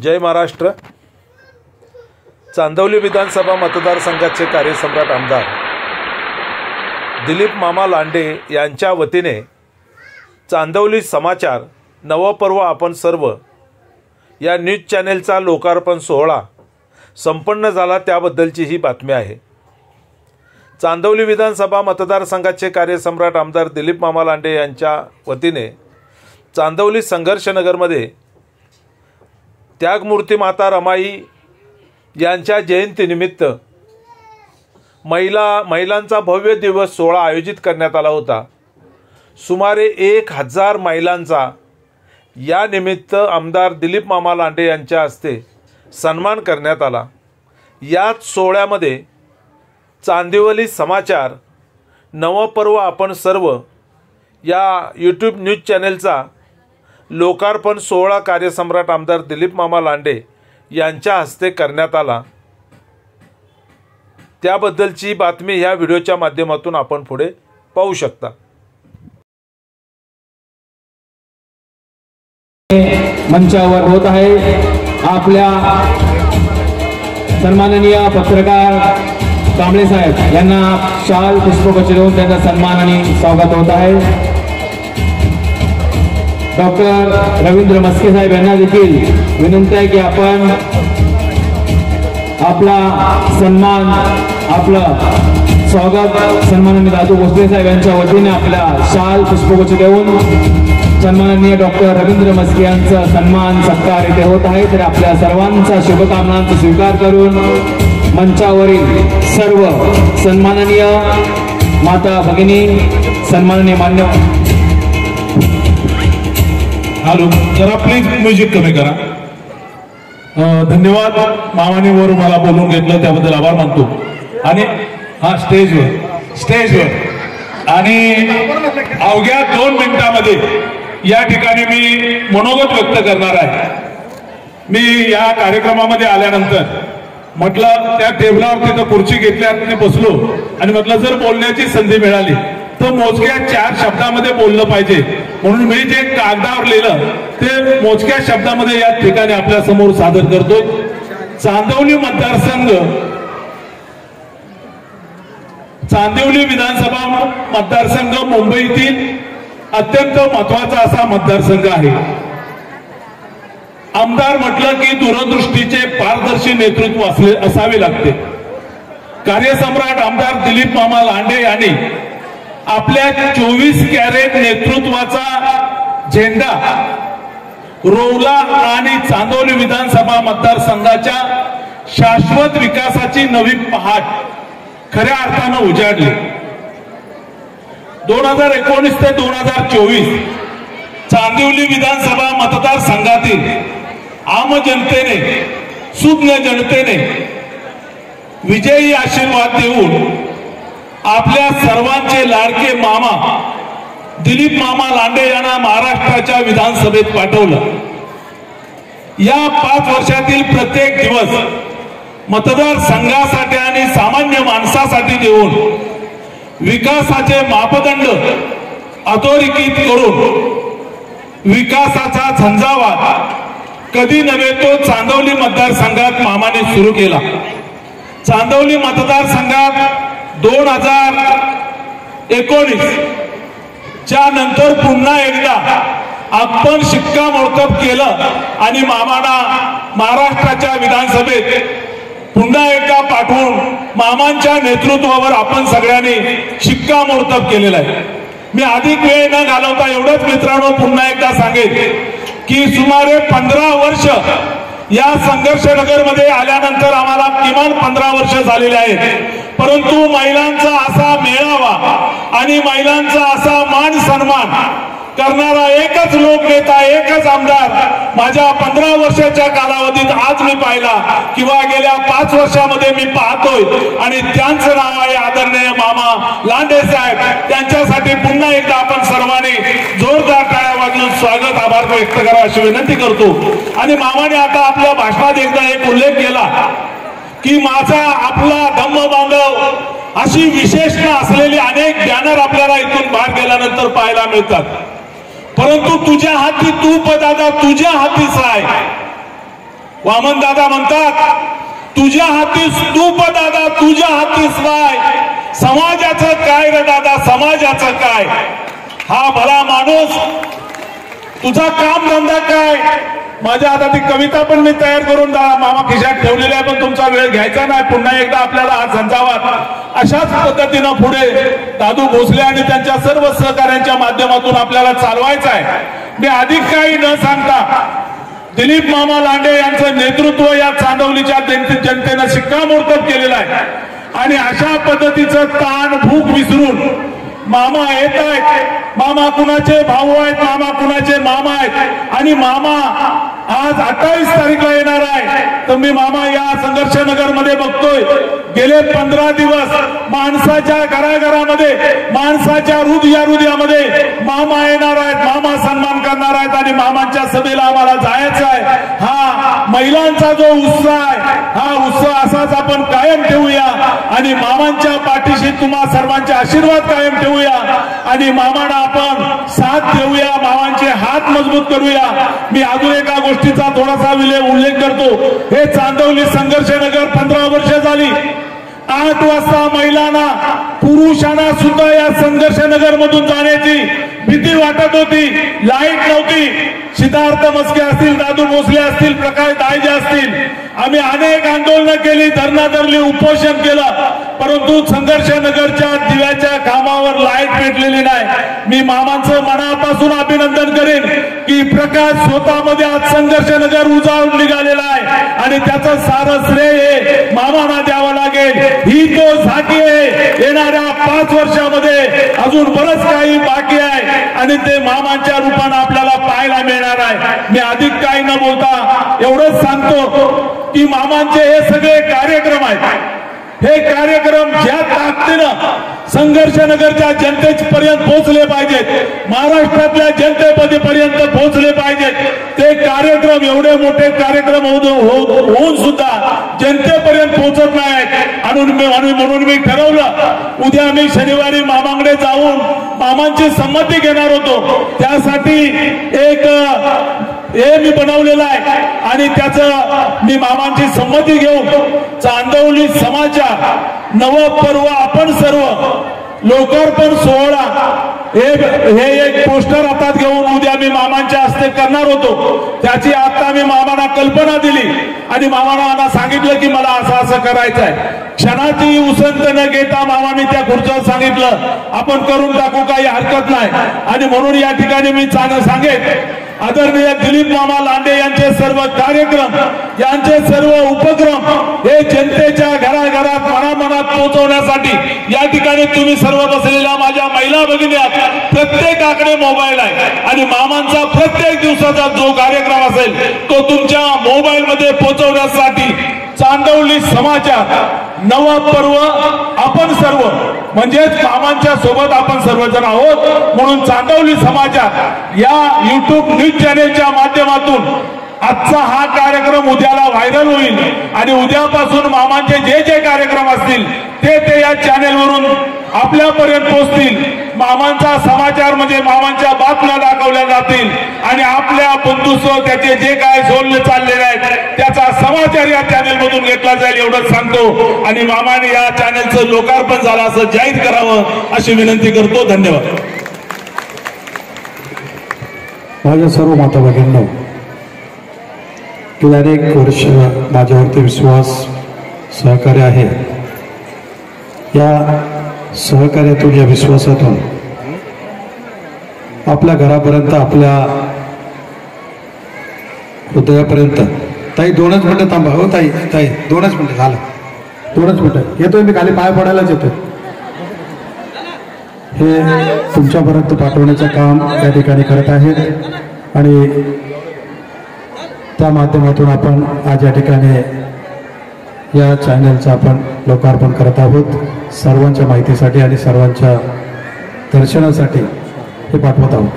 जय महाराष्ट्र। चांदवली विधानसभा मतदारसंघाचे कार्यसम्राट आमदार दिलीप मामा लांडे यांच्या वतीने चांदवली समाचार नवपर्व आपण सर्व या न्यूज चॅनेलचा लोकार्पण सोहळा संपन्न झाला, त्याबद्दलची ही बातमी आहे। चांदवली विधानसभा मतदारसंघाचे कार्यसम्राट आमदार दिलीप मामा लांडे यांच्या वतीने चांदवली संघर्षनगरमध्ये त्यागमूर्ती माता रमाई यांच्या जयंतीनिमित्त महिलांचा भव्य दिवस सोहळा आयोजित करण्यात आला होता। सुमारे 1000 महिलांचा या निमित्त आमदार दिलीप मामा लांडे यांच्या हस्ते सन्मान करण्यात आला। याच सोहळ्यामध्ये चांदिवली समाचार नवपर्व आपण सर्व या यूट्यूब न्यूज चॅनेलचा लोकार्पण सोहळा कार्यसम्राट आमदार दिलीप मामा लांडे यांच्या हस्ते करण्यात आला। त्याबद्दलची बातमी ह्या व्हिडिओच्या माध्यमातून आपण पुढे पाहू शकता। मंचावर होत आहे आपल्या सन्माननीय पत्रकार कांबळे साहेब यांना शाल पुष्पगुच्छ देऊन त्यांचा सन्मान आणि स्वागत होत आहे। डॉक्टर रवींद्र मस्के साहेब यांना देखील विनंती आहे की आपण आपला सन्मान आपलं स्वागत सन्माननीय दादू भोसले साहेब यांच्या वतीने आपल्या शाल पुष्पगुच्छ देऊन सन्माननीय डॉक्टर रवींद्र मस्के यांचा सन्मान सत्कार इथे होत आहे। तर आपल्या सर्वांचा शुभकामनांचा स्वीकार करून मंचावरील सर्व सन्माननीय माता भगिनी सन्माननीय मान्यवर हॅलो, जरा प्लीज म्युझिक कमी करा। धन्यवाद मामाने वर मला बोलून घेतलं त्याबद्दल आभार मानतो। आणि हा स्टेजवर आणि अवघ्या 2 मिनिटांमध्ये या ठिकाणी मी मनोगत व्यक्त करणार आहे। मी या कार्यक्रमामध्ये आल्यानंतर म्हटलं त्या टेबलावर तिथं खुर्ची घेतल्याने बसलो आणि म्हटलं जर बोलण्याची संधी मिळाली तर मोजक्या 4 शब्दामध्ये बोललं पाहिजे, म्हणून मी जे कागदावर लिहिलं ते मोजक्या शब्दामध्ये या ठिकाणी आपल्या समोर सादर करतो। चांदवली विधानसभा मतदारसंघ मुंबईतील अत्यंत महत्वाचा असा मतदारसंघ आहे। आमदार म्हटलं की दूरदृष्टीचे पारदर्शी नेतृत्व असावे लागते। कार्यसम्राट आमदार दिलीप मामा लांडे यांनी आपल्या 24 कॅरेट नेतृत्वाचा झेंडा रोवला आणि चांदवली विधानसभा मतदारसंघाच्या शाश्वत विकासाची नवी पहाट खऱ्या अर्थानं उजाडली। 2019 ते 2024 चांदिवली विधानसभा मतदारसंघातील आम जनतेने सुज्ञ जनतेने विजयी आशीर्वाद देऊन आपल्या सर्वांचे लाडके मामा दिलीप मामा लांडे यांना महाराष्ट्राच्या विधानसभेत पाठवलं। या 5 वर्षातील प्रत्येक दिवस मतदारसंघासाठी आणि सामान्य माणसासाठी देऊन विकासाचे मापदंड अधोरेखित करून विकासाचा झंझावात कधी नव्हे तो चांदवली मतदारसंघात मामाने सुरू केला। चांदवली मतदारसंघात 2019 च्या नंतर पुन्हा एकदा आपण शिक्कामोर्तब केलं आणि मामाला महाराष्ट्राच्या विधानसभेत पुन्हा एकदा पाठवून मामांच्या नेतृत्वावर आपण सगळ्यांनी शिक्कामोर्तब केलेलं आहे। मी अधिक वेळ न घालवता एवढंच मित्रांनो पुन्हा एकदा सांगेन की सुमारे 15 वर्ष या संघर्षनगरमध्ये आल्यानंतर आम्हाला किमान 15 वर्ष झालेले आहेत, परंतु महिलांचा असा मेळावा आणि महिलांचा असा मान सन्मान करणारा एकच लोकनेता एकच आमदार माझ्या 15 वर्षाच्या कालावधीत आज मी पाहिला किंवा गेल्या 5 वर्षामध्ये मी पाहतोय आणि त्यांचं नाव आहे आदरणीय मामा लांडे साहेब। त्यांच्यासाठी पुन्हा एकदा आपण सर्वांनी जोरदार टाळ्या वाजवून स्वागत आभार व्यक्त करा अशी विनंती करतो। आणि मामाने आता आपल्या भाषणात एकदा एक उल्लेख केला की माझा आपला धम्म बांधव अशी विशेषणं असलेली अनेक बॅनर आपल्याला इथून बाहेर गेल्यानंतर पाहायला मिळतात, परंतु तुझ्या हाती तूप दादा तुझ्या हातीच आहे। वामन दादा म्हणतात, तुझ्या हाती स्तूप दादा, तुझ्या हाती स्वाय, समाजाचं काय रे दादा, समाजाचं काय? हा भला माणूस, तुझा काम धंदा काय? माझ्या आता ती कविता पण मी तयार करून मामा खिशात ठेवलेली आहे, पण तुमचा वेळ घ्यायचा नाही. पुन्हा एकदा आपल्याला हा संचावात अशाच पद्धतीनं पुढे दादू भोसले आणि त्यांच्या सर्व सहकाऱ्यांच्या माध्यमातून आपल्याला चालवायचं आहे. मी अधिक काही न सांगता दिलीप मामा लांडे यांचं नेतृत्व या चांदवलीच्या जनतेनं शिक्कामोर्तब केलेलं आहे. आणि अशा पद्धतीचं ताण भूक विसरून मामा येत आहेत. मामा कुणाचे भाऊ आहेत, मामा कुणाचे मामा आहेत. आणि मामा आज 28 तारीखला येणार आहे. तर मी मामा या संघर्ष नगर मध्ये बघतोय, गेले 15 दिवस माणसाच्या घराघरामध्ये, माणसाच्या हृदयामध्ये मामा येणार आहेत, मामा सन्मान करणार आहेत. आणि मामांच्या सभेला आम्हाला जायचं आहे. हा महिलांचा जो उत्साह आहे, हा उत्साह असाच आपण कायम ठेवूया. आणि मामांच्या पाठीशी तुम्हा सर्वांचे आशीर्वाद कायम ठेवूया. आणि मामांना आपण साथ देऊया, मामांचे हात मजबूत करूया. मी अजून एका गोष्टीचा थोडासा उल्लेख करतो. हे चांदवली संघर्ष नगर 15 वर्ष झाली. 8 वाजता महिलांना, पुरुषांना सुद्धा या संघर्ष नगर मधून जाण्याची भीती वाटत होती. लाईट नव्हती. सिद्धार्थ मस्के असतील, दादू भोसले असतील, प्रकाश दायजे असतील, आम्ही अनेक आंदोलनं केली, धरणा धरली, उपोषण केलं, परंतु संघर्ष नगरच्या दिव्याच्या कामावर लाईट पेटलेली नाही. मी मामांचं मनापासून अभिनंदन करेन की प्रकाश स्वतःमध्ये आज संघर्ष नगर उजाळून निघालेला आहे. आणि त्याचं सारं श्रेय मामांना द्यावं लागेल. ही तो झाकी आहे. येणाऱ्या 5 वर्षामध्ये अजून बरंच काही बाकी आहे आणि ते मामांच्या रूपानं आपल्याला पाहायला मिळणार आहे. मी अधिक काही न बोलता एवढंच सांगतो की मामांचे हे सगळे कार्यक्रम आहेत. हे कार्यक्रम ज्या ताकदीनं संघर्ष नगरच्या जनतेपर्यंत पोहोचले पाहिजेत, महाराष्ट्रातल्या जनतेपर्यंत पोहोचले पाहिजेत. ते कार्यक्रम, एवढे मोठे कार्यक्रम होऊन सुद्धा जनतेपर्यंत पोहोचत नाहीत. म्हणून मी ठरवलं, उद्या मी शनिवारी मामांकडे जाऊन मामांची संमती घेणार होतो. त्यासाठी एक मी बनवलेलं आहे आणि त्याचं मी मामांची संमती घेऊन चांदवली समाचार नवपर्व आपण सर्व लोकार्पण सोहळा हे एक पोस्टर हातात घेऊन उद्या मी मामांच्या हस्ते करणार होतो. त्याची आता मी मामांना कल्पना दिली आणि मामांना सांगितलं की मला असं असं करायचं आहे. क्षणाची उसंत न घेता मामांनी त्या खुर्चीवर सांगितलं, आपण करून टाकू, काही हरकत नाही. आणि म्हणून या ठिकाणी मी सांगेन, आदरणीय दिलीप मामा लांडे यांचे सर्व कार्यक्रम, यांचे सर्व उपक्रम हे जनतेच्या घराघरात, मनामनात पोहोचवण्यासाठी या ठिकाणी तुम्ही सर्व बसलेल्या माझ्या महिला भगिनी आहात. प्रत्येकाकडे मोबाईल आहे आणि मामांचा प्रत्येक दिवसाचा जो कार्यक्रम असेल तो तुमच्या मोबाईल मध्ये पोहोचवण्यासाठी चांदवली समाचार नवपर्व आपण सर्व, म्हणजेच मामांच्या सोबत आपण सर्वजण आहोत. म्हणून चांदवली समाचार या YouTube न्यूज चॅनेलच्या माध्यमातून आजचा हा कार्यक्रम उद्याला व्हायरल होईल आणि उद्यापासून मामांचे जे जे कार्यक्रम असतील ते या चॅनेलवरून आपल्यापर्यंत पोहोचतील. मामांचा समाचार म्हणजे मामांच्या बातम्या दाखवल्या जातील आणि आपल्या बंधुत्व त्याचे जे काय झोलले चाललेले आहेत त्याचा समाचार या चॅनेल मधून घेतला जाईल एवढंच सांगतो. आणि मामाने या चॅनेलचं लोकार्पण झालं असं जाहीर करावं अशी विनंती करतो. धन्यवाद. माझ्या सर्व माता भगिनींनो, गेल्या अनेक वर्ष माझ्यावरती विश्वास सहकार्य आहे. या सहकार्यातून, या विश्वासातून आपल्या घरापर्यंत, आपल्या हृदयापर्यंत. ताई 2च मिनिटं थांबा. हो ताई, 2च मिनिटं झालं, 2च मिनिटं येतोय मी, खाली पाय पडायलाच येतोय. हे तुमच्यापर्यंत पाठवण्याचं काम या ठिकाणी करत आहेत आणि त्या माध्यमातून आपण आज या ठिकाणी या चॅनलचं आपण लोकार्पण करत आहोत. सर्वांच्या माहितीसाठी आणि सर्वांच्या दर्शनासाठी हे पाठवत आहोत.